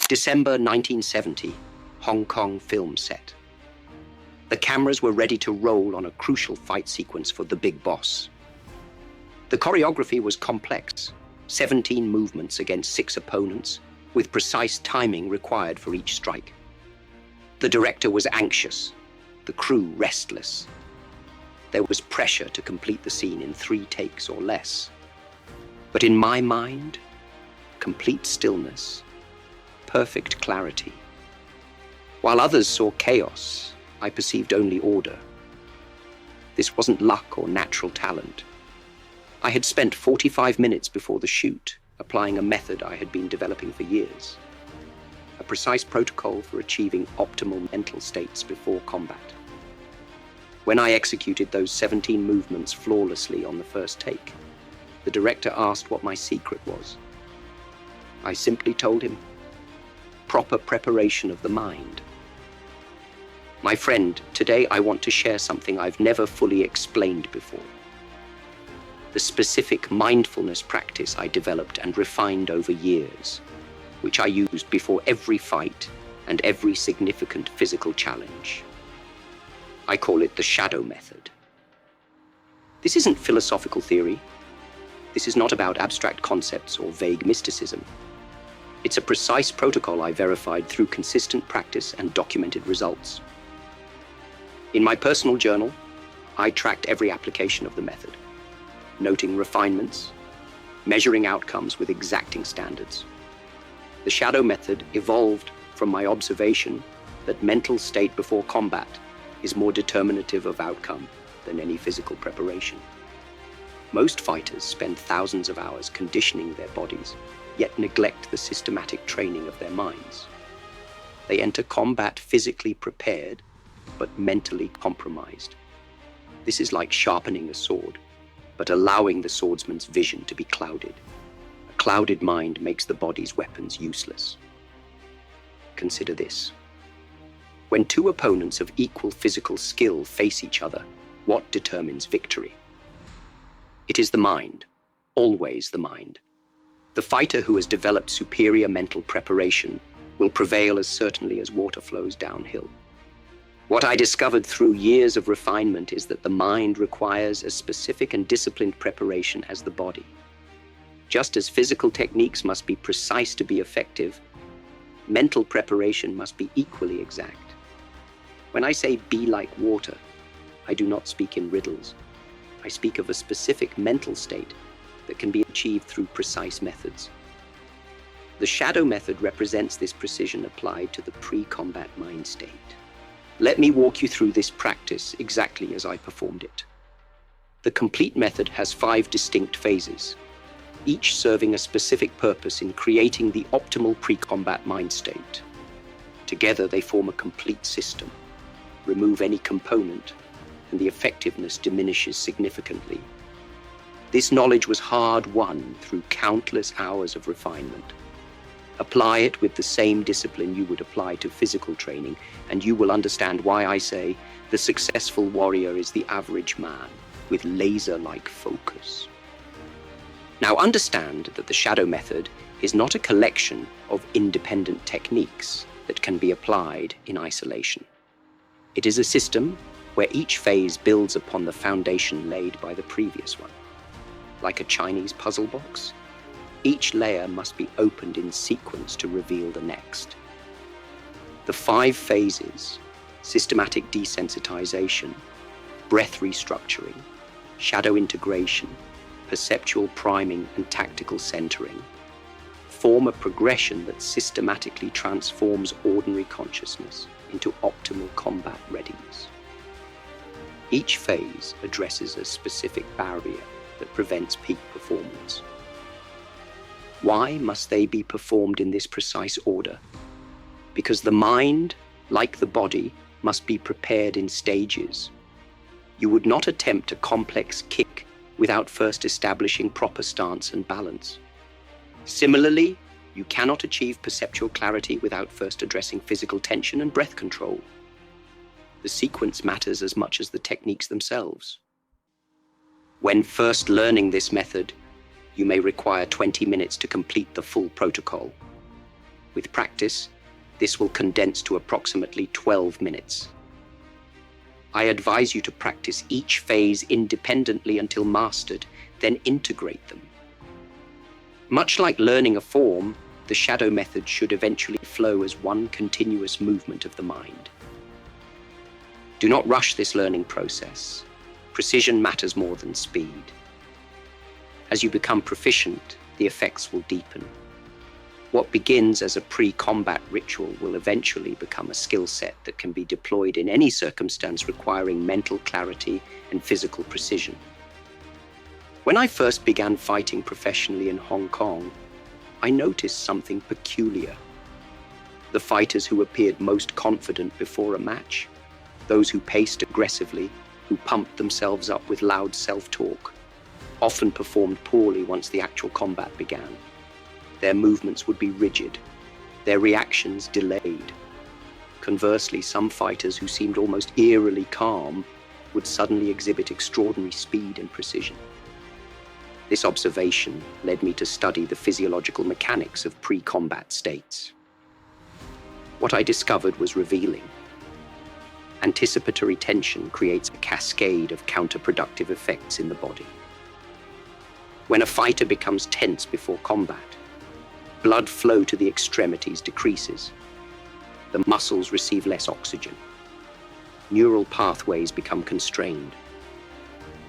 December 1970, Hong Kong film set. The cameras were ready to roll on a crucial fight sequence for the big boss. The choreography was complex, 17 movements against 6 opponents, with precise timing required for each strike. The director was anxious, the crew restless. There was pressure to complete the scene in 3 takes or less. But in my mind, complete stillness, perfect clarity. While others saw chaos, I perceived only order. This wasn't luck or natural talent. I had spent 45 minutes before the shoot applying a method I had been developing for years. A precise protocol for achieving optimal mental states before combat. When I executed those 17 movements flawlessly on the first take, the director asked what my secret was. I simply told him, proper preparation of the mind. My friend, today I want to share something I've never fully explained before. The specific mindfulness practice I developed and refined over years, which I used before every fight and every significant physical challenge. I call it the shadow method. This isn't philosophical theory. This is not about abstract concepts or vague mysticism. It's a precise protocol I verified through consistent practice and documented results. In my personal journal, I tracked every application of the method, noting refinements, measuring outcomes with exacting standards. The shadow method evolved from my observation that mental state before combat is more determinative of outcome than any physical preparation. Most fighters spend thousands of hours conditioning their bodies, yet neglect the systematic training of their minds. They enter combat physically prepared, but mentally compromised. This is like sharpening a sword, but allowing the swordsman's vision to be clouded. A clouded mind makes the body's weapons useless. Consider this. When 2 opponents of equal physical skill face each other, what determines victory? It is the mind, always the mind. The fighter who has developed superior mental preparation will prevail as certainly as water flows downhill. What I discovered through years of refinement is that the mind requires as specific and disciplined preparation as the body. Just as physical techniques must be precise to be effective, mental preparation must be equally exact. When I say be like water, I do not speak in riddles. I speak of a specific mental state that can be achieved through precise methods. The shadow method represents this precision applied to the pre-combat mind state. Let me walk you through this practice exactly as I performed it. The complete method has 5 distinct phases, each serving a specific purpose in creating the optimal pre-combat mind state. Together they form a complete system. Remove any component, and the effectiveness diminishes significantly. This knowledge was hard-won through countless hours of refinement. Apply it with the same discipline you would apply to physical training, and you will understand why I say the successful warrior is the average man with laser-like focus. Now understand that the shadow method is not a collection of independent techniques that can be applied in isolation. It is a system where each phase builds upon the foundation laid by the previous one. Like a Chinese puzzle box, each layer must be opened in sequence to reveal the next. The 5 phases, systematic desensitization, breath restructuring, shadow integration, perceptual priming, and tactical centering, form a progression that systematically transforms ordinary consciousness into optimal combat readiness. Each phase addresses a specific barrier that prevents peak performance. Why must they be performed in this precise order? Because the mind, like the body, must be prepared in stages. You would not attempt a complex kick without first establishing proper stance and balance. Similarly, you cannot achieve perceptual clarity without first addressing physical tension and breath control. The sequence matters as much as the techniques themselves. When first learning this method, you may require 20 minutes to complete the full protocol. With practice, this will condense to approximately 12 minutes. I advise you to practice each phase independently until mastered, then integrate them. Much like learning a form, the shadow method should eventually flow as one continuous movement of the mind. Do not rush this learning process. Precision matters more than speed. As you become proficient, the effects will deepen. What begins as a pre-combat ritual will eventually become a skill set that can be deployed in any circumstance requiring mental clarity and physical precision. When I first began fighting professionally in Hong Kong, I noticed something peculiar. The fighters who appeared most confident before a match, those who paced aggressively, who pumped themselves up with loud self-talk, often performed poorly once the actual combat began. Their movements would be rigid, their reactions delayed. Conversely, some fighters who seemed almost eerily calm would suddenly exhibit extraordinary speed and precision. This observation led me to study the physiological mechanics of pre-combat states. What I discovered was revealing. Anticipatory tension creates a cascade of counterproductive effects in the body. When a fighter becomes tense before combat, blood flow to the extremities decreases. The muscles receive less oxygen. Neural pathways become constrained.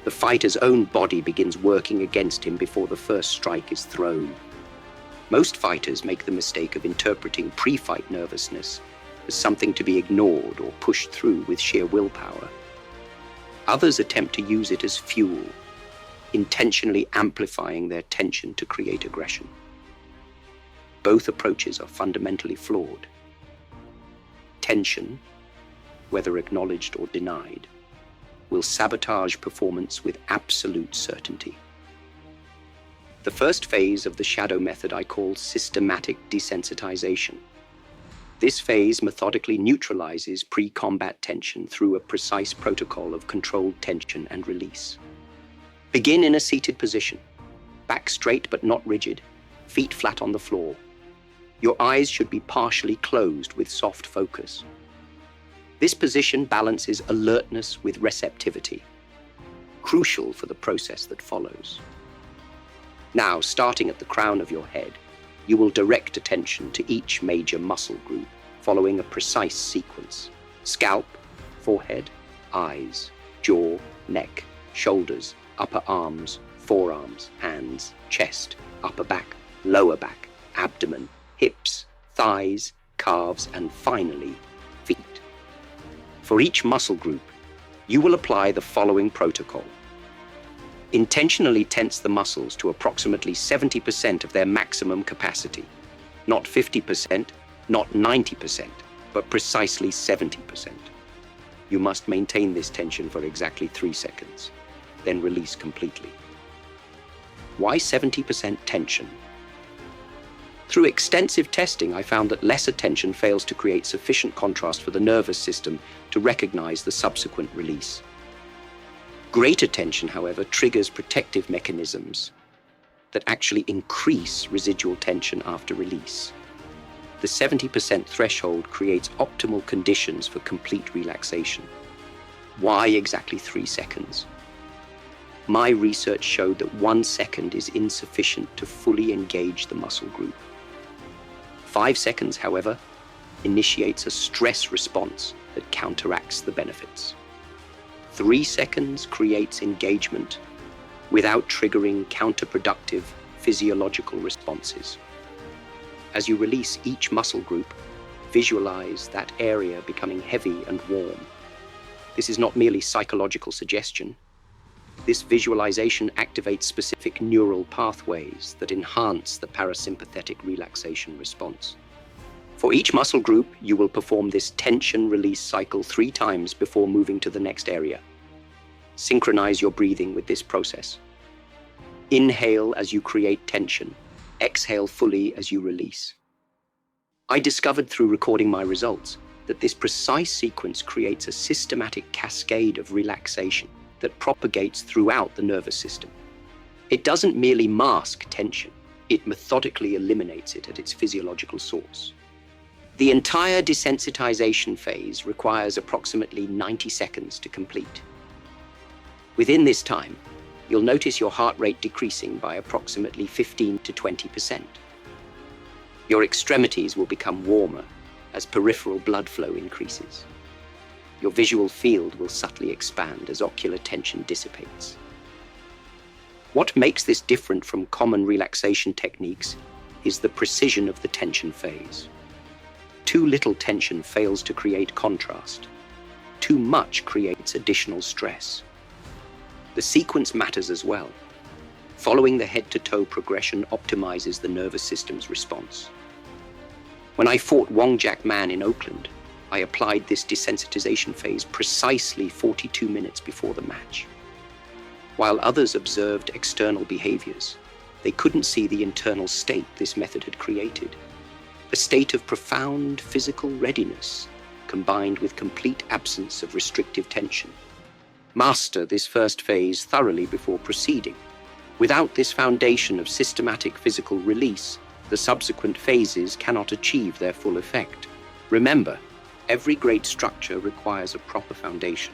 The fighter's own body begins working against him before the first strike is thrown. Most fighters make the mistake of interpreting pre-fight nervousness as something to be ignored or pushed through with sheer willpower. Others attempt to use it as fuel, intentionally amplifying their tension to create aggression. Both approaches are fundamentally flawed. Tension, whether acknowledged or denied, will sabotage performance with absolute certainty. The first phase of the shadow method I call systematic desensitization. This phase methodically neutralizes pre-combat tension through a precise protocol of controlled tension and release. Begin in a seated position, back straight but not rigid, feet flat on the floor. Your eyes should be partially closed with soft focus. This position balances alertness with receptivity, crucial for the process that follows. Now, starting at the crown of your head, you will direct attention to each major muscle group, following a precise sequence: scalp, forehead, eyes, jaw, neck, shoulders, upper arms, forearms, hands, chest, upper back, lower back, abdomen, hips, thighs, calves, and finally, feet. For each muscle group, you will apply the following protocol. Intentionally tense the muscles to approximately 70% of their maximum capacity. Not 50%, not 90%, but precisely 70%. You must maintain this tension for exactly 3 seconds, then release completely. Why 70% tension? Through extensive testing, I found that lesser tension fails to create sufficient contrast for the nervous system to recognize the subsequent release. Greater tension, however, triggers protective mechanisms that actually increase residual tension after release. The 70% threshold creates optimal conditions for complete relaxation. Why exactly 3 seconds? My research showed that 1 second is insufficient to fully engage the muscle group. 5 seconds, however, initiates a stress response that counteracts the benefits. 3 seconds creates engagement without triggering counterproductive physiological responses. As you release each muscle group, visualize that area becoming heavy and warm. This is not merely psychological suggestion. This visualization activates specific neural pathways that enhance the parasympathetic relaxation response. For each muscle group, you will perform this tension release cycle 3 times before moving to the next area. Synchronize your breathing with this process. Inhale as you create tension. Exhale fully as you release. I discovered through recording my results that this precise sequence creates a systematic cascade of relaxation that propagates throughout the nervous system. It doesn't merely mask tension, It methodically eliminates it at its physiological source. The entire desensitization phase requires approximately 90 seconds to complete. Within this time, you'll notice your heart rate decreasing by approximately 15 to 20%. Your extremities will become warmer as peripheral blood flow increases. Your visual field will subtly expand as ocular tension dissipates. What makes this different from common relaxation techniques is the precision of the tension phase. Too little tension fails to create contrast. Too much creates additional stress. The sequence matters as well. Following the head-to-toe progression optimizes the nervous system's response. When I fought Wong Jack Man in Oakland, I applied this desensitization phase precisely 42 minutes before the match. While others observed external behaviors, they couldn't see the internal state this method had created. A state of profound physical readiness, combined with complete absence of restrictive tension. Master this first phase thoroughly before proceeding. Without this foundation of systematic physical release, the subsequent phases cannot achieve their full effect. Remember, every great structure requires a proper foundation.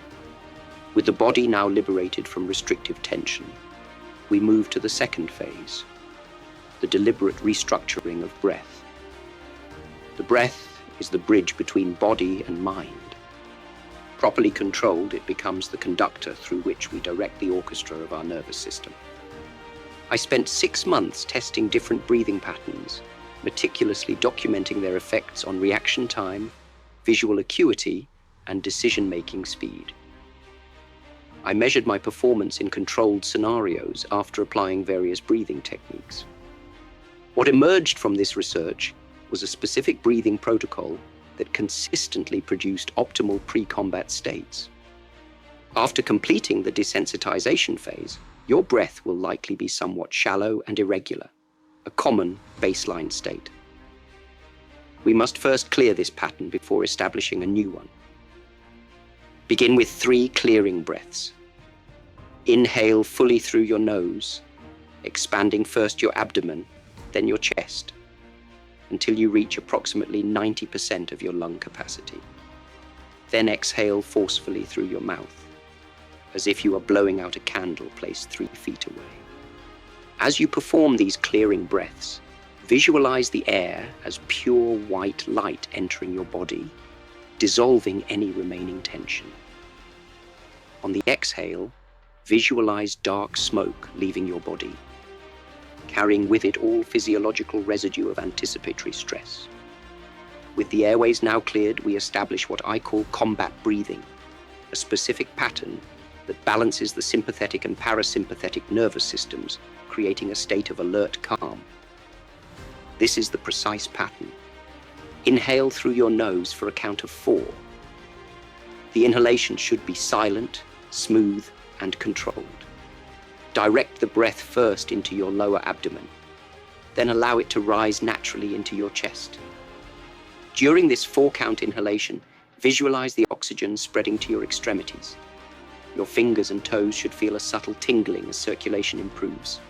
With the body now liberated from restrictive tension, we move to the second phase, the deliberate restructuring of breath. The breath is the bridge between body and mind. Properly controlled, it becomes the conductor through which we direct the orchestra of our nervous system. I spent 6 months testing different breathing patterns, meticulously documenting their effects on reaction time, visual acuity, and decision-making speed. I measured my performance in controlled scenarios after applying various breathing techniques. What emerged from this research was a specific breathing protocol that consistently produced optimal pre-combat states. After completing the desensitization phase, your breath will likely be somewhat shallow and irregular, a common baseline state. We must first clear this pattern before establishing a new one. Begin with 3 clearing breaths. Inhale fully through your nose, expanding first your abdomen, then your chest, until you reach approximately 90% of your lung capacity. Then exhale forcefully through your mouth, as if you are blowing out a candle placed 3 feet away. As you perform these clearing breaths, visualize the air as pure white light entering your body, dissolving any remaining tension. On the exhale, visualize dark smoke leaving your body, carrying with it all physiological residue of anticipatory stress. With the airways now cleared, we establish what I call combat breathing, a specific pattern that balances the sympathetic and parasympathetic nervous systems, creating a state of alert calm. This is the precise pattern. Inhale through your nose for a count of 4. The inhalation should be silent, smooth, and controlled. Direct the breath first into your lower abdomen, then allow it to rise naturally into your chest. During this 4-count inhalation, visualize the oxygen spreading to your extremities. Your fingers and toes should feel a subtle tingling as circulation improves.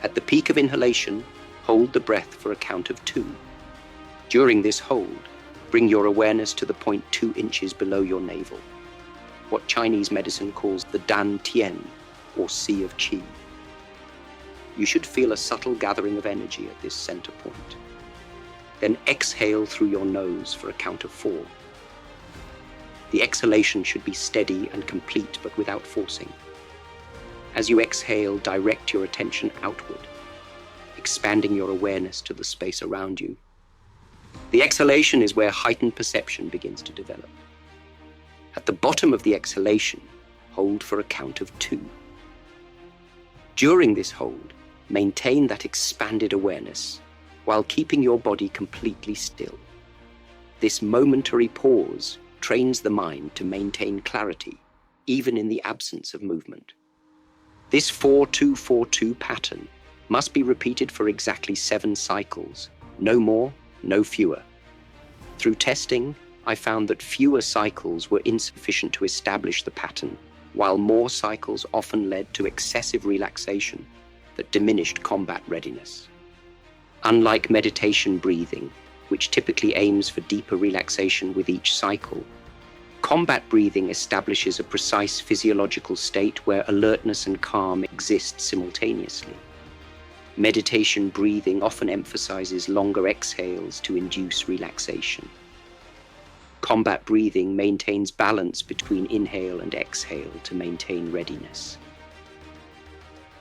At the peak of inhalation, hold the breath for a count of 2. During this hold, bring your awareness to the point 2 inches below your navel, what Chinese medicine calls the Dan Tian, or Sea of Qi. You should feel a subtle gathering of energy at this center point. Then exhale through your nose for a count of 4. The exhalation should be steady and complete, but without forcing. As you exhale, direct your attention outward, expanding your awareness to the space around you. The exhalation is where heightened perception begins to develop. At the bottom of the exhalation, hold for a count of 2. During this hold, maintain that expanded awareness while keeping your body completely still. This momentary pause trains the mind to maintain clarity, even in the absence of movement. This 4-2-4-2 pattern must be repeated for exactly 7 cycles, no more, no fewer. Through testing, I found that fewer cycles were insufficient to establish the pattern, while more cycles often led to excessive relaxation that diminished combat readiness. Unlike meditation breathing, which typically aims for deeper relaxation with each cycle, combat breathing establishes a precise physiological state where alertness and calm exist simultaneously. Meditation breathing often emphasizes longer exhales to induce relaxation. Combat breathing maintains balance between inhale and exhale to maintain readiness.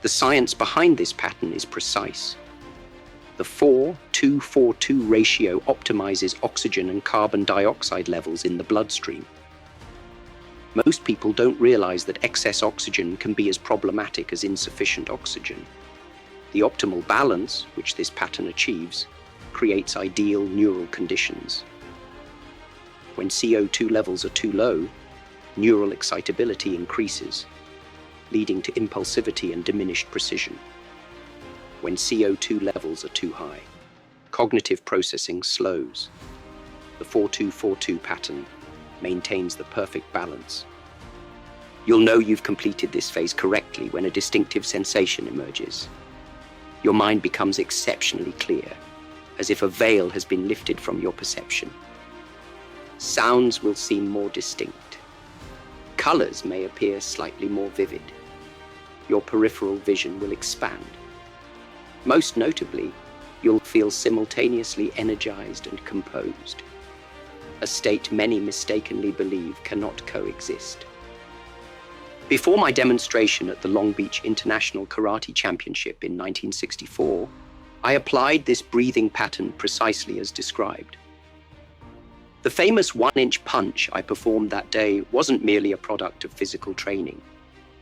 The science behind this pattern is precise. The 4:2-4:2 ratio optimizes oxygen and carbon dioxide levels in the bloodstream. Most people don't realize that excess oxygen can be as problematic as insufficient oxygen. The optimal balance, which this pattern achieves, creates ideal neural conditions. When CO2 levels are too low, neural excitability increases, leading to impulsivity and diminished precision. When CO2 levels are too high, cognitive processing slows. The 4:2-4:2 pattern maintains the perfect balance. You'll know you've completed this phase correctly when a distinctive sensation emerges. Your mind becomes exceptionally clear, as if a veil has been lifted from your perception. Sounds will seem more distinct. Colors may appear slightly more vivid. Your peripheral vision will expand. Most notably, you'll feel simultaneously energized and composed, a state many mistakenly believe cannot coexist. Before my demonstration at the Long Beach International Karate Championship in 1964, I applied this breathing pattern precisely as described. The famous 1-inch punch I performed that day wasn't merely a product of physical training.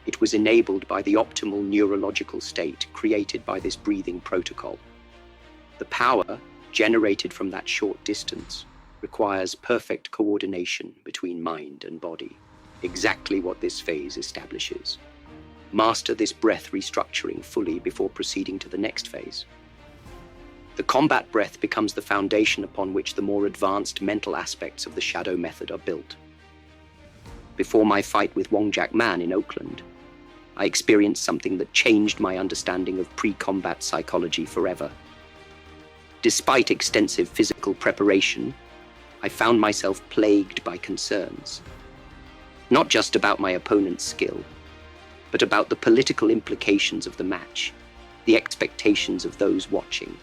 It was enabled by the optimal neurological state created by this breathing protocol. The power generated from that short distance requires perfect coordination between mind and body, exactly what this phase establishes. Master this breath restructuring fully before proceeding to the next phase. The combat breath becomes the foundation upon which the more advanced mental aspects of the shadow method are built. Before my fight with Wong Jack Man in Oakland, I experienced something that changed my understanding of pre-combat psychology forever. Despite extensive physical preparation, I found myself plagued by concerns. Not just about my opponent's skill, but about the political implications of the match, the expectations of those watching,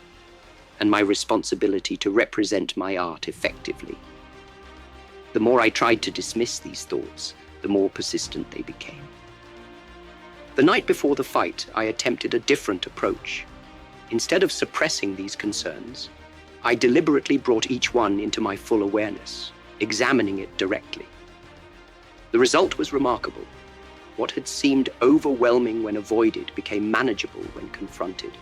and my responsibility to represent my art effectively. The more I tried to dismiss these thoughts, the more persistent they became. The night before the fight, I attempted a different approach. Instead of suppressing these concerns, I deliberately brought each one into my full awareness, examining it directly. The result was remarkable. What had seemed overwhelming when avoided became manageable when confronted.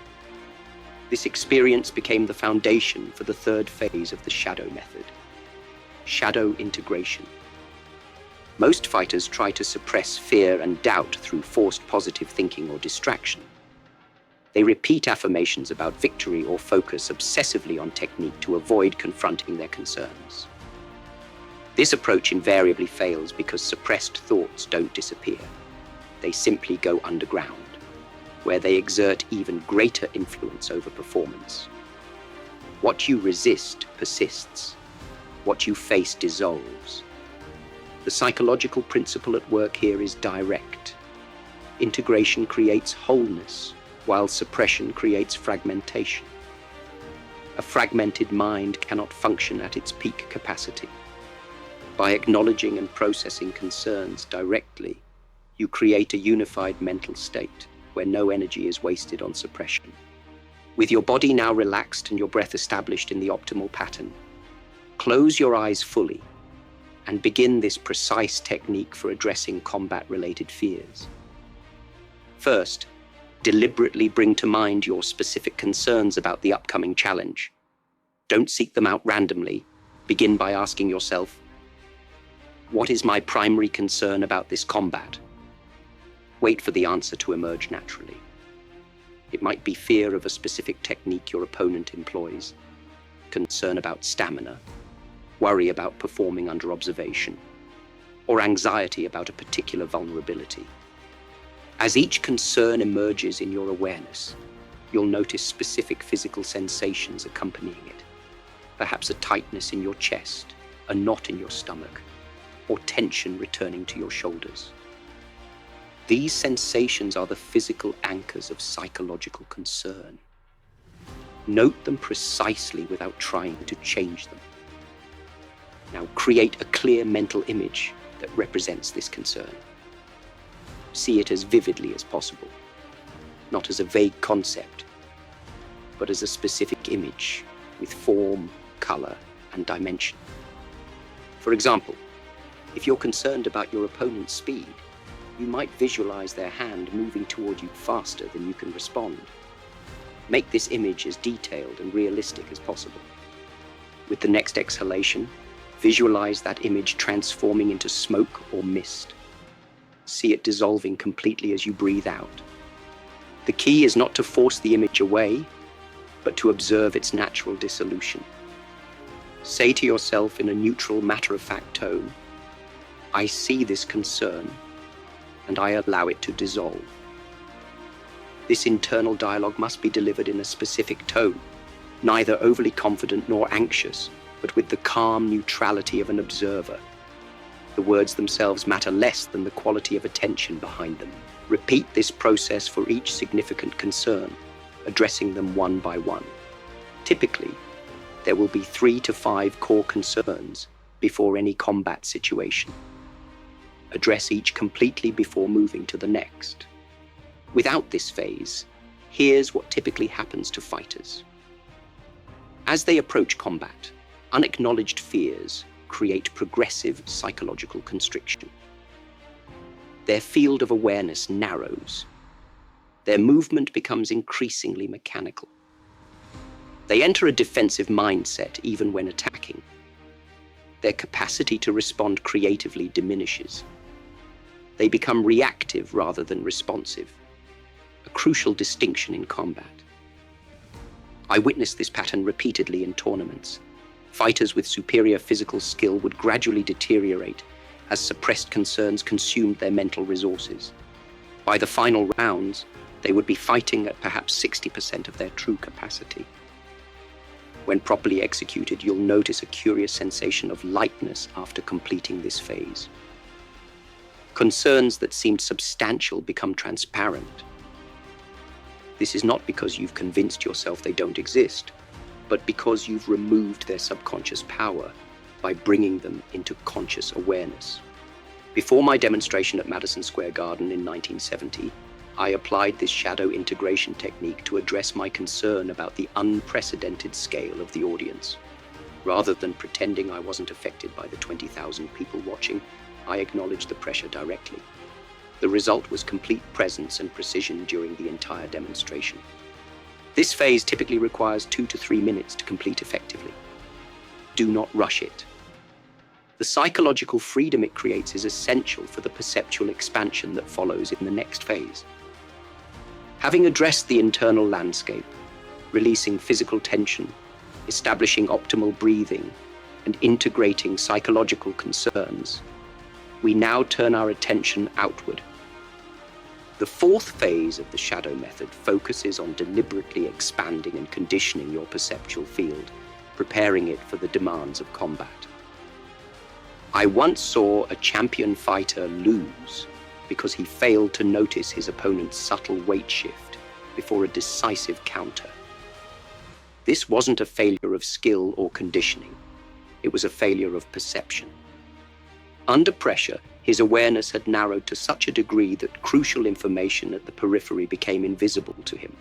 This experience became the foundation for the third phase of the shadow method, shadow integration. Most fighters try to suppress fear and doubt through forced positive thinking or distraction. They repeat affirmations about victory or focus obsessively on technique to avoid confronting their concerns. This approach invariably fails because suppressed thoughts don't disappear. They simply go underground, where they exert even greater influence over performance. What you resist persists. What you face dissolves. The psychological principle at work here is direct. Integration creates wholeness, while suppression creates fragmentation. A fragmented mind cannot function at its peak capacity. By acknowledging and processing concerns directly, you create a unified mental state where no energy is wasted on suppression. With your body now relaxed and your breath established in the optimal pattern, close your eyes fully and begin this precise technique for addressing combat-related fears. First, deliberately bring to mind your specific concerns about the upcoming challenge. Don't seek them out randomly. Begin by asking yourself, what is my primary concern about this combat? Wait for the answer to emerge naturally. It might be fear of a specific technique your opponent employs, concern about stamina, worry about performing under observation, or anxiety about a particular vulnerability. As each concern emerges in your awareness, you'll notice specific physical sensations accompanying it. Perhaps a tightness in your chest, a knot in your stomach, or tension returning to your shoulders. These sensations are the physical anchors of psychological concern. Note them precisely without trying to change them. Now create a clear mental image that represents this concern. See it as vividly as possible, not as a vague concept, but as a specific image with form, color, and dimension. For example, if you're concerned about your opponent's speed, you might visualize their hand moving toward you faster than you can respond. Make this image as detailed and realistic as possible. With the next exhalation, visualize that image transforming into smoke or mist. See it dissolving completely as you breathe out. The key is not to force the image away, but to observe its natural dissolution. Say to yourself in a neutral, matter-of-fact tone, "I see this concern, and I allow it to dissolve." This internal dialogue must be delivered in a specific tone, neither overly confident nor anxious, but with the calm neutrality of an observer. The words themselves matter less than the quality of attention behind them. Repeat this process for each significant concern, addressing them one by one. Typically, there will be 3 to 5 core concerns before any combat situation. Address each completely before moving to the next. Without this phase, here's what typically happens to fighters. As they approach combat, unacknowledged fears create progressive psychological constriction. Their field of awareness narrows. Their movement becomes increasingly mechanical. They enter a defensive mindset even when attacking. Their capacity to respond creatively diminishes. They become reactive rather than responsive, a crucial distinction in combat. I witnessed this pattern repeatedly in tournaments. Fighters with superior physical skill would gradually deteriorate as suppressed concerns consumed their mental resources. By the final rounds, they would be fighting at perhaps 60% of their true capacity. When properly executed, you'll notice a curious sensation of lightness after completing this phase. Concerns that seemed substantial become transparent. This is not because you've convinced yourself they don't exist, but because you've removed their subconscious power by bringing them into conscious awareness. Before my demonstration at Madison Square Garden in 1970, I applied this shadow integration technique to address my concern about the unprecedented scale of the audience. Rather than pretending I wasn't affected by the 20,000 people watching, I acknowledged the pressure directly. The result was complete presence and precision during the entire demonstration. This phase typically requires 2 to 3 minutes to complete effectively. Do not rush it. The psychological freedom it creates is essential for the perceptual expansion that follows in the next phase. Having addressed the internal landscape, releasing physical tension, establishing optimal breathing, and integrating psychological concerns, we now turn our attention outward. The 4th phase of the shadow method focuses on deliberately expanding and conditioning your perceptual field, preparing it for the demands of combat. I once saw a champion fighter lose because he failed to notice his opponent's subtle weight shift before a decisive counter. This wasn't a failure of skill or conditioning. It was a failure of perception. Under pressure, his awareness had narrowed to such a degree that crucial information at the periphery became invisible to him.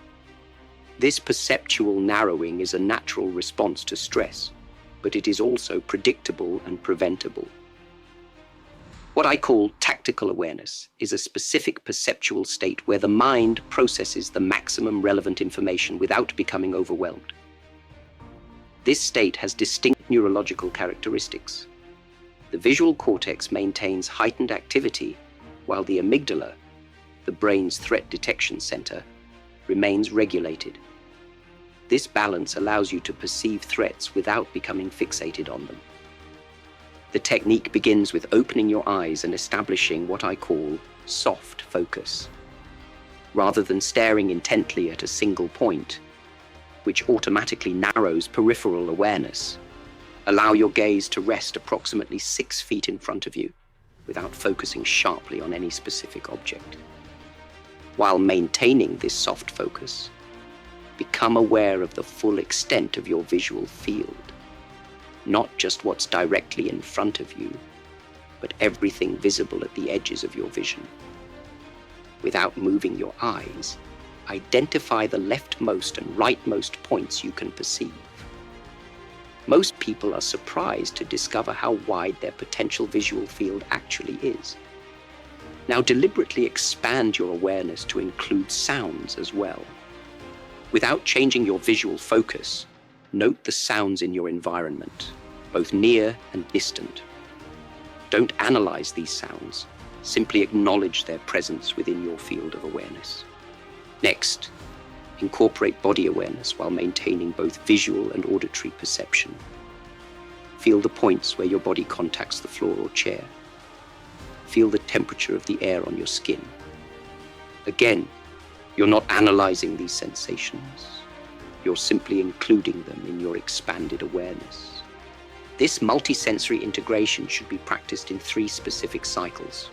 This perceptual narrowing is a natural response to stress, but it is also predictable and preventable. What I call tactical awareness is a specific perceptual state where the mind processes the maximum relevant information without becoming overwhelmed. This state has distinct neurological characteristics. The visual cortex maintains heightened activity, while the amygdala, the brain's threat detection center, remains regulated. This balance allows you to perceive threats without becoming fixated on them. The technique begins with opening your eyes and establishing what I call soft focus. rather than staring intently at a single point, which automatically narrows peripheral awareness. Allow your gaze to rest approximately 6 feet in front of you without focusing sharply on any specific object. While maintaining this soft focus, become aware of the full extent of your visual field, not just what's directly in front of you, but everything visible at the edges of your vision. Without moving your eyes, identify the leftmost and rightmost points you can perceive. Most people are surprised to discover how wide their potential visual field actually is. Now deliberately expand your awareness to include sounds as well. Without changing your visual focus, note the sounds in your environment, both near and distant. Don't analyze these sounds, simply acknowledge their presence within your field of awareness. Next, incorporate body awareness while maintaining both visual and auditory perception. Feel the points where your body contacts the floor or chair. Feel the temperature of the air on your skin. Again, you're not analyzing these sensations. You're simply including them in your expanded awareness. This multisensory integration should be practiced in 3 specific cycles.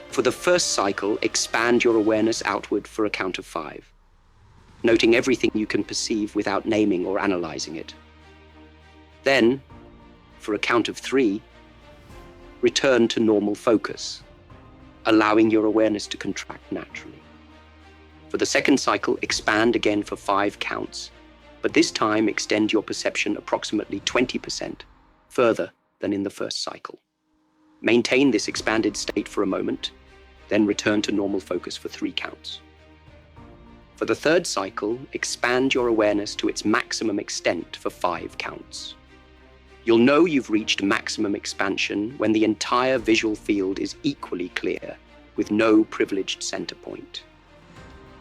For the first cycle, expand your awareness outward for a count of 5, noting everything you can perceive without naming or analyzing it. Then, for a count of 3, return to normal focus, allowing your awareness to contract naturally. For the second cycle, expand again for 5 counts, but this time extend your perception approximately 20% further than in the first cycle. Maintain this expanded state for a moment, then return to normal focus for 3 counts. For the third cycle, expand your awareness to its maximum extent for 5 counts. You'll know you've reached maximum expansion when the entire visual field is equally clear, with no privileged center point.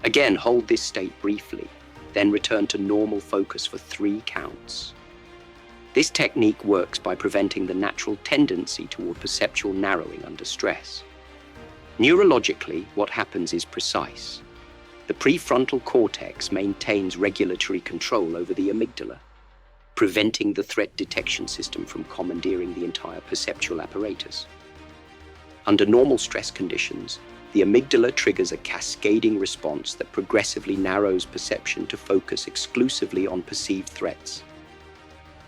Again, hold this state briefly, then return to normal focus for 3 counts. This technique works by preventing the natural tendency toward perceptual narrowing under stress. Neurologically, what happens is precise. The prefrontal cortex maintains regulatory control over the amygdala, preventing the threat detection system from commandeering the entire perceptual apparatus. Under normal stress conditions, the amygdala triggers a cascading response that progressively narrows perception to focus exclusively on perceived threats.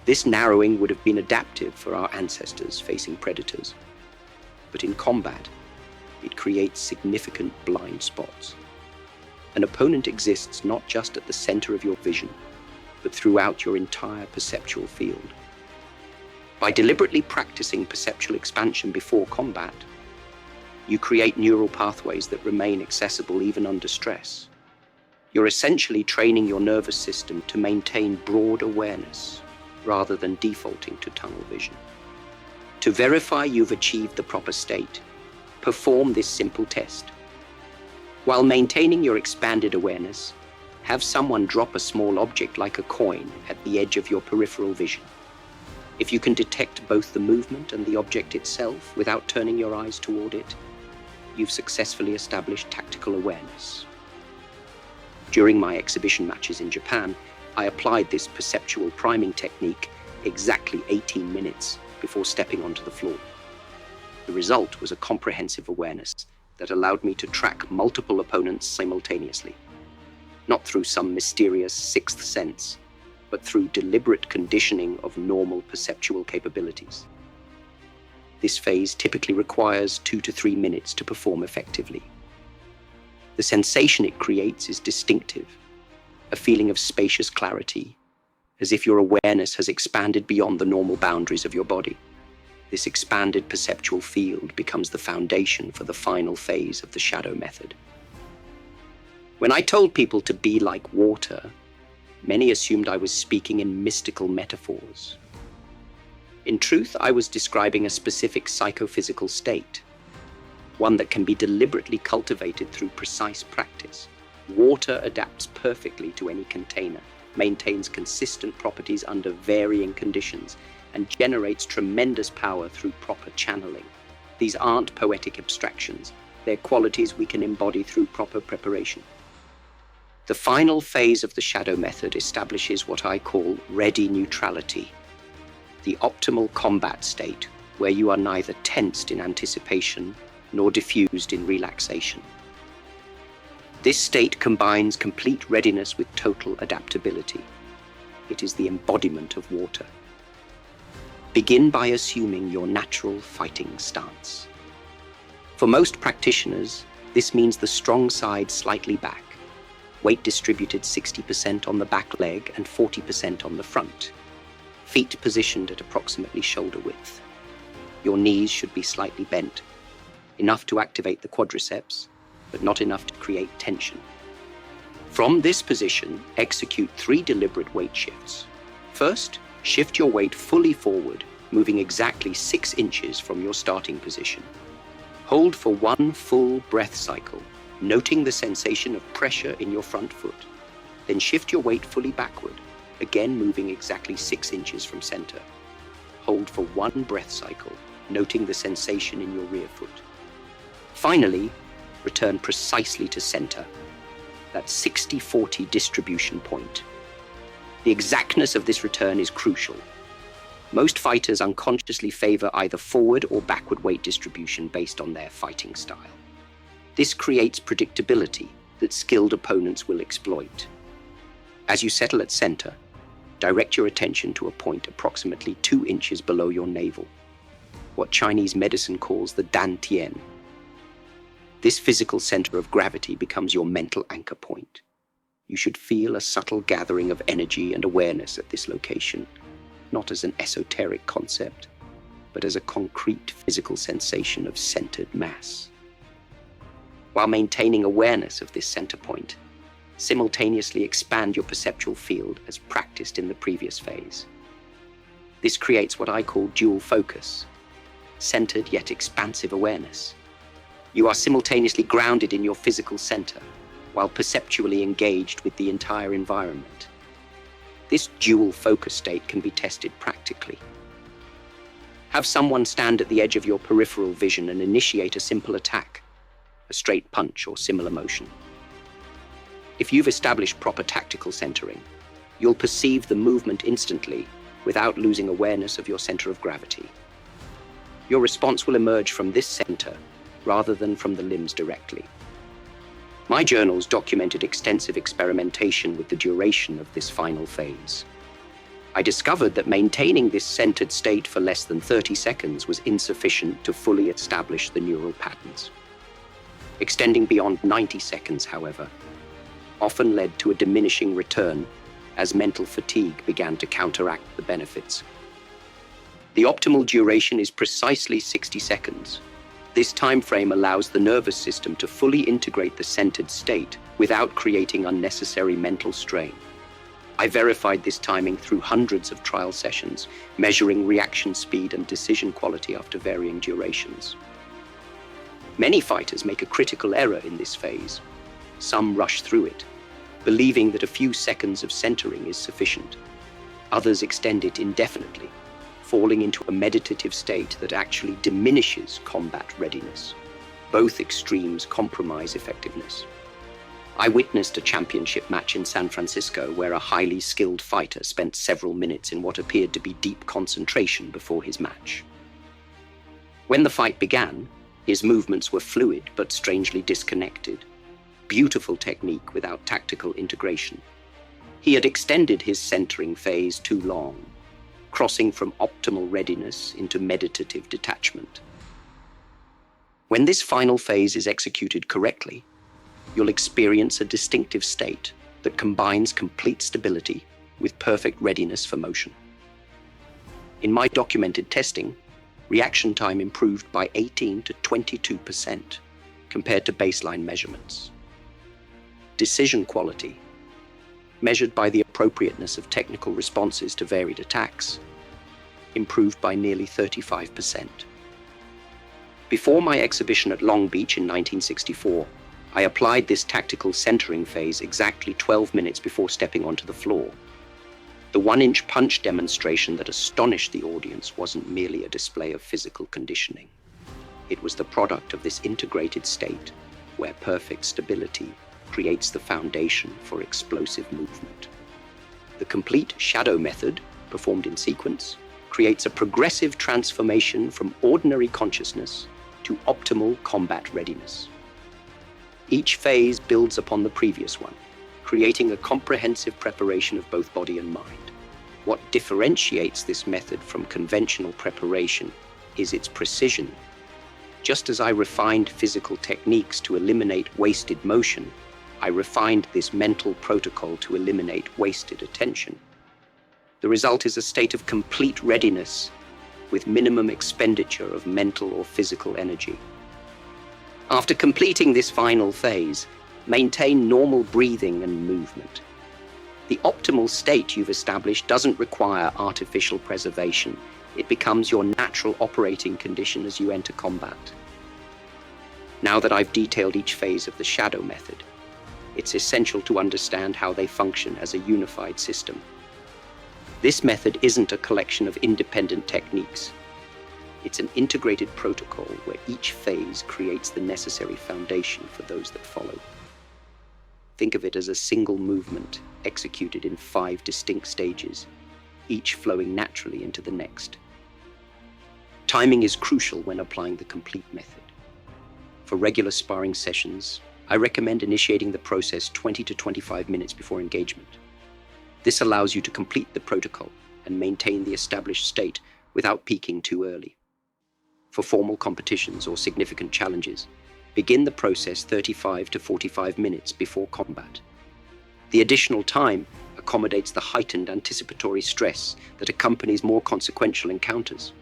This narrowing would have been adaptive for our ancestors facing predators, but in combat, it creates significant blind spots. An opponent exists not just at the center of your vision, but throughout your entire perceptual field. By deliberately practicing perceptual expansion before combat, you create neural pathways that remain accessible even under stress. You're essentially training your nervous system to maintain broad awareness rather than defaulting to tunnel vision. To verify you've achieved the proper state, perform this simple test. While maintaining your expanded awareness, have someone drop a small object like a coin at the edge of your peripheral vision. If you can detect both the movement and the object itself without turning your eyes toward it, you've successfully established tactical awareness. During my exhibition matches in Japan, I applied this perceptual priming technique exactly 18 minutes before stepping onto the floor. The result was a comprehensive awareness that allowed me to track multiple opponents simultaneously, not through some mysterious sixth sense, but through deliberate conditioning of normal perceptual capabilities. This phase typically requires 2 to 3 minutes to perform effectively. The sensation it creates is distinctive, a feeling of spacious clarity, as if your awareness has expanded beyond the normal boundaries of your body. This expanded perceptual field becomes the foundation for the final phase of the shadow method. When I told people to be like water, many assumed I was speaking in mystical metaphors. In truth, I was describing a specific psychophysical state, one that can be deliberately cultivated through precise practice. Water adapts perfectly to any container, maintains consistent properties under varying conditions, and generates tremendous power through proper channeling. These aren't poetic abstractions. They're qualities we can embody through proper preparation. The final phase of the shadow method establishes what I call ready neutrality, the optimal combat state where you are neither tensed in anticipation nor diffused in relaxation. This state combines complete readiness with total adaptability. It is the embodiment of water. Begin by assuming your natural fighting stance. For most practitioners, this means the strong side slightly back, weight distributed 60% on the back leg and 40% on the front, feet positioned at approximately shoulder width. Your knees should be slightly bent, enough to activate the quadriceps, but not enough to create tension. From this position, execute 3 deliberate weight shifts. First, shift your weight fully forward, moving exactly 6 inches from your starting position. Hold for 1 full breath cycle, noting the sensation of pressure in your front foot. Then shift your weight fully backward, again moving exactly 6 inches from center. Hold for 1 breath cycle, noting the sensation in your rear foot. Finally, return precisely to center, that 60-40 distribution point. The exactness of this return is crucial. Most fighters unconsciously favor either forward or backward weight distribution based on their fighting style. This creates predictability that skilled opponents will exploit. As you settle at center, direct your attention to a point approximately 2 inches below your navel, what Chinese medicine calls the dantian. This physical center of gravity becomes your mental anchor point. You should feel a subtle gathering of energy and awareness at this location, not as an esoteric concept, but as a concrete physical sensation of centered mass. While maintaining awareness of this center point, simultaneously expand your perceptual field as practiced in the previous phase. This creates what I call dual focus, centered yet expansive awareness. You are simultaneously grounded in your physical center, while perceptually engaged with the entire environment. This dual focus state can be tested practically. Have someone stand at the edge of your peripheral vision and initiate a simple attack, a straight punch or similar motion. If you've established proper tactical centering, you'll perceive the movement instantly without losing awareness of your center of gravity. Your response will emerge from this center rather than from the limbs directly. My journals documented extensive experimentation with the duration of this final phase. I discovered that maintaining this centered state for less than 30 seconds was insufficient to fully establish the neural patterns. Extending beyond 90 seconds, however, often led to a diminishing return as mental fatigue began to counteract the benefits. The optimal duration is precisely 60 seconds. This time frame allows the nervous system to fully integrate the centered state without creating unnecessary mental strain. I verified this timing through hundreds of trial sessions, measuring reaction speed and decision quality after varying durations. Many fighters make a critical error in this phase. Some rush through it, believing that a few seconds of centering is sufficient. Others extend it indefinitely, falling into a meditative state that actually diminishes combat readiness. Both extremes compromise effectiveness. I witnessed a championship match in San Francisco where a highly skilled fighter spent several minutes in what appeared to be deep concentration before his match. When the fight began, his movements were fluid but strangely disconnected. Beautiful technique without tactical integration. He had extended his centering phase too long, crossing from optimal readiness into meditative detachment. When this final phase is executed correctly, you'll experience a distinctive state that combines complete stability with perfect readiness for motion. In my documented testing, reaction time improved by 18 to 22% compared to baseline measurements. Decision quality, measured by the appropriateness of technical responses to varied attacks, improved by nearly 35%. Before my exhibition at Long Beach in 1964, I applied this tactical centering phase exactly 12 minutes before stepping onto the floor. The 1-inch punch demonstration that astonished the audience wasn't merely a display of physical conditioning. It was the product of this integrated state where perfect stability creates the foundation for explosive movement. The complete shadow method, performed in sequence, creates a progressive transformation from ordinary consciousness to optimal combat readiness. Each phase builds upon the previous one, creating a comprehensive preparation of both body and mind. What differentiates this method from conventional preparation is its precision. Just as I refined physical techniques to eliminate wasted motion, I refined this mental protocol to eliminate wasted attention. The result is a state of complete readiness with minimum expenditure of mental or physical energy. After completing this final phase, maintain normal breathing and movement. The optimal state you've established doesn't require artificial preservation. It becomes your natural operating condition as you enter combat. Now that I've detailed each phase of the shadow method, it's essential to understand how they function as a unified system. This method isn't a collection of independent techniques. It's an integrated protocol where each phase creates the necessary foundation for those that follow. Think of it as a single movement executed in 5 distinct stages, each flowing naturally into the next. Timing is crucial when applying the complete method. For regular sparring sessions, I recommend initiating the process 20 to 25 minutes before engagement. This allows you to complete the protocol and maintain the established state without peaking too early. For formal competitions or significant challenges, begin the process 35 to 45 minutes before combat. The additional time accommodates the heightened anticipatory stress that accompanies more consequential encounters.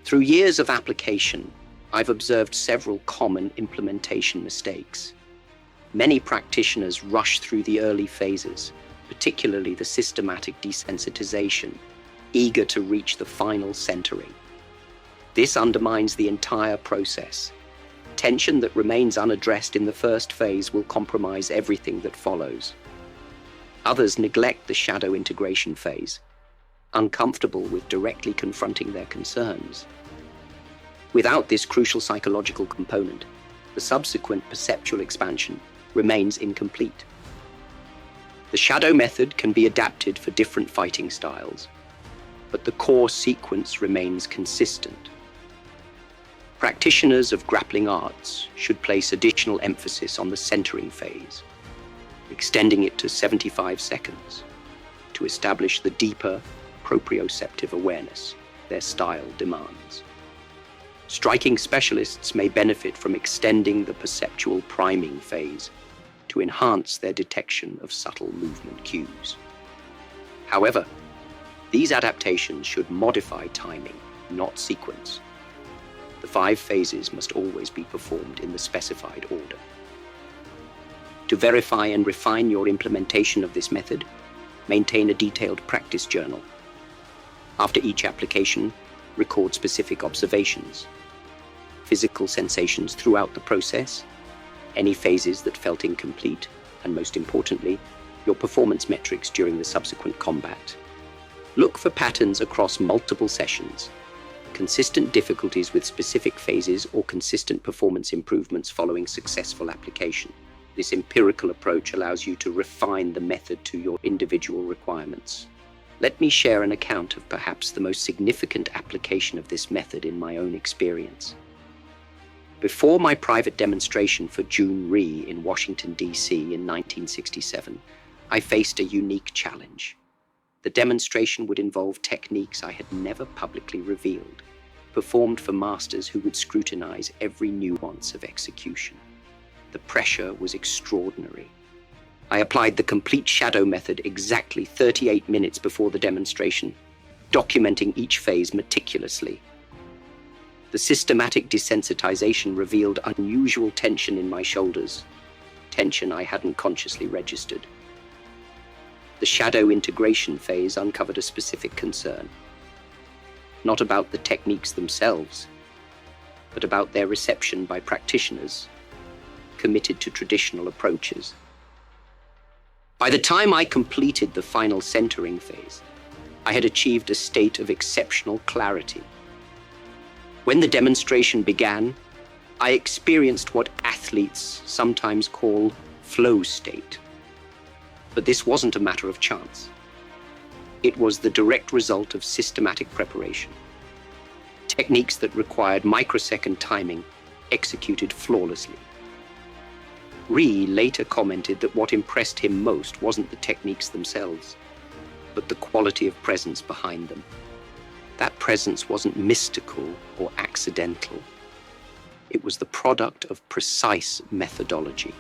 Through years of application, I've observed several common implementation mistakes. Many practitioners rush through the early phases, particularly the systematic desensitization, eager to reach the final centering. This undermines the entire process. Tension that remains unaddressed in the first phase will compromise everything that follows. Others neglect the shadow integration phase, uncomfortable with directly confronting their concerns. Without this crucial psychological component, the subsequent perceptual expansion remains incomplete. The shadow method can be adapted for different fighting styles, but the core sequence remains consistent. Practitioners of grappling arts should place additional emphasis on the centering phase, extending it to 75 seconds to establish the deeper proprioceptive awareness their style demands. Striking specialists may benefit from extending the perceptual priming phase to enhance their detection of subtle movement cues. However, these adaptations should modify timing, not sequence. The 5 phases must always be performed in the specified order. To verify and refine your implementation of this method, maintain a detailed practice journal. After each application, record specific observations, physical sensations throughout the process, any phases that felt incomplete, and most importantly, your performance metrics during the subsequent combat. Look for patterns across multiple sessions, consistent difficulties with specific phases, or consistent performance improvements following successful application. This empirical approach allows you to refine the method to your individual requirements. Let me share an account of perhaps the most significant application of this method in my own experience. Before my private demonstration for June Rhee in Washington, D.C. in 1967, I faced a unique challenge. The demonstration would involve techniques I had never publicly revealed, performed for masters who would scrutinize every nuance of execution. The pressure was extraordinary. I applied the complete shadow method exactly 38 minutes before the demonstration, documenting each phase meticulously. The systematic desensitization revealed unusual tension in my shoulders, tension I hadn't consciously registered. The shadow integration phase uncovered a specific concern, not about the techniques themselves, but about their reception by practitioners committed to traditional approaches. By the time I completed the final centering phase, I had achieved a state of exceptional clarity. When the demonstration began, I experienced what athletes sometimes call flow state. But this wasn't a matter of chance. It was the direct result of systematic preparation. Techniques that required microsecond timing executed flawlessly. Ree later commented that what impressed him most wasn't the techniques themselves, but the quality of presence behind them. That presence wasn't mystical or accidental. It was the product of precise methodology.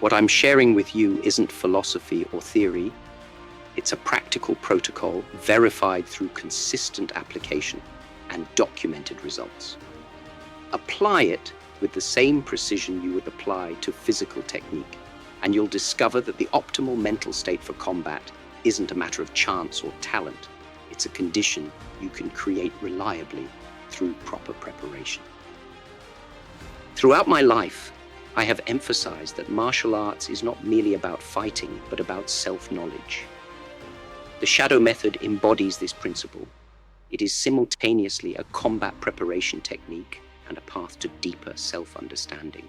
What I'm sharing with you isn't philosophy or theory. It's a practical protocol verified through consistent application and documented results. Apply it with the same precision you would apply to physical technique, and you'll discover that the optimal mental state for combat isn't a matter of chance or talent. It's a condition you can create reliably through proper preparation. Throughout my life, I have emphasized that martial arts is not merely about fighting, but about self-knowledge. The shadow method embodies this principle. It is simultaneously a combat preparation technique and a path to deeper self-understanding.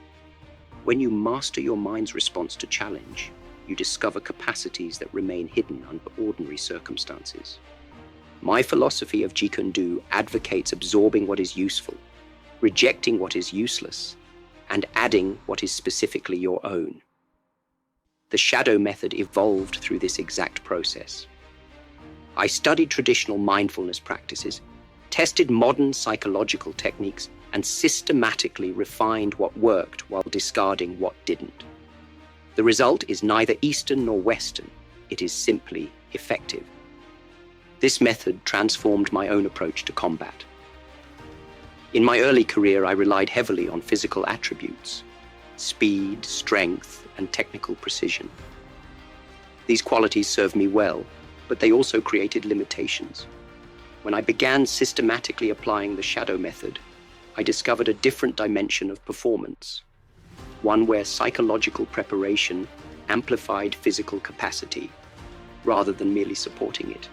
When you master your mind's response to challenge, you discover capacities that remain hidden under ordinary circumstances. My philosophy of Jeet Kune advocates absorbing what is useful, rejecting what is useless, and adding what is specifically your own. The shadow method evolved through this exact process. I studied traditional mindfulness practices, tested modern psychological techniques, and systematically refined what worked while discarding what didn't. The result is neither Eastern nor Western. It is simply effective. This method transformed my own approach to combat. In my early career, I relied heavily on physical attributes, speed, strength, and technical precision. These qualities served me well, but they also created limitations. When I began systematically applying the shadow method, I discovered a different dimension of performance, one where psychological preparation amplified physical capacity rather than merely supporting it.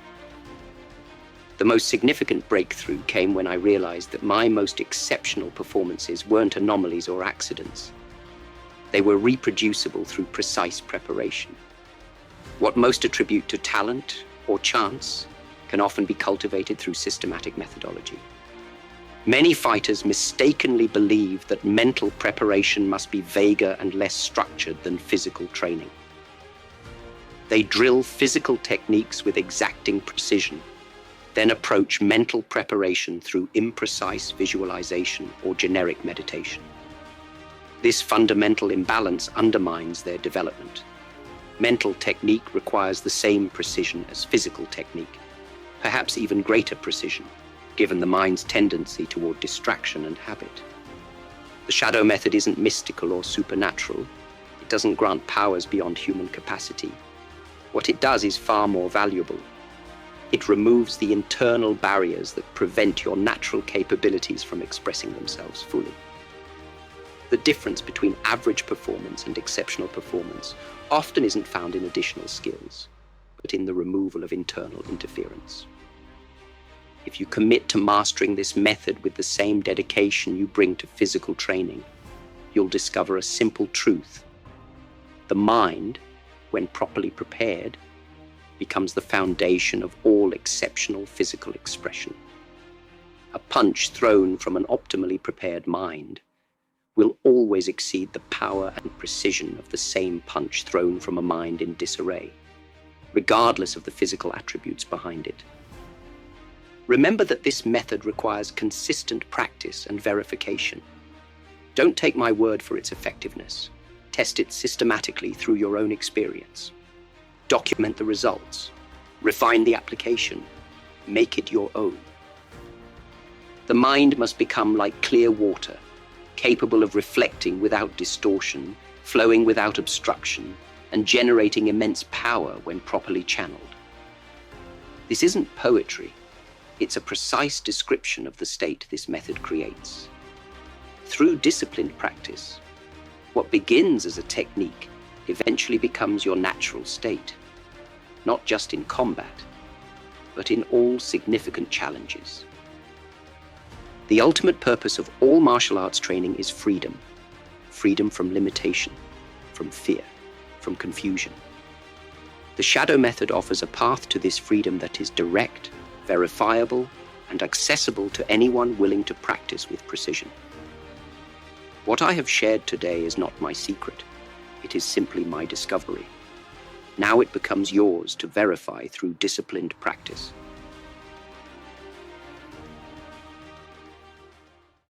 The most significant breakthrough came when I realized that my most exceptional performances weren't anomalies or accidents. They were reproducible through precise preparation. What most attribute to talent or chance can often be cultivated through systematic methodology. Many fighters mistakenly believe that mental preparation must be vaguer and less structured than physical training. They drill physical techniques with exacting precision, then approach mental preparation through imprecise visualization or generic meditation. This fundamental imbalance undermines their development. Mental technique requires the same precision as physical technique, perhaps even greater precision, given the mind's tendency toward distraction and habit. The shadow method isn't mystical or supernatural. It doesn't grant powers beyond human capacity. What it does is far more valuable. It removes the internal barriers that prevent your natural capabilities from expressing themselves fully. The difference between average performance and exceptional performance often isn't found in additional skills, but in the removal of internal interference. If you commit to mastering this method with the same dedication you bring to physical training, you'll discover a simple truth. The mind, when properly prepared, becomes the foundation of all exceptional physical expression. A punch thrown from an optimally prepared mind will always exceed the power and precision of the same punch thrown from a mind in disarray, regardless of the physical attributes behind it. Remember that this method requires consistent practice and verification. Don't take my word for its effectiveness. Test it systematically through your own experience. Document the results. Refine the application. Make it your own. The mind must become like clear water, capable of reflecting without distortion, flowing without obstruction, and generating immense power when properly channeled. This isn't poetry. It's a precise description of the state this method creates. Through disciplined practice, what begins as a technique eventually becomes your natural state, not just in combat, but in all significant challenges. The ultimate purpose of all martial arts training is freedom. Freedom from limitation, from fear, from confusion. The shadow method offers a path to this freedom that is direct, verifiable, and accessible to anyone willing to practice with precision. What I have shared today is not my secret. It is simply my discovery. Now it becomes yours to verify through disciplined practice.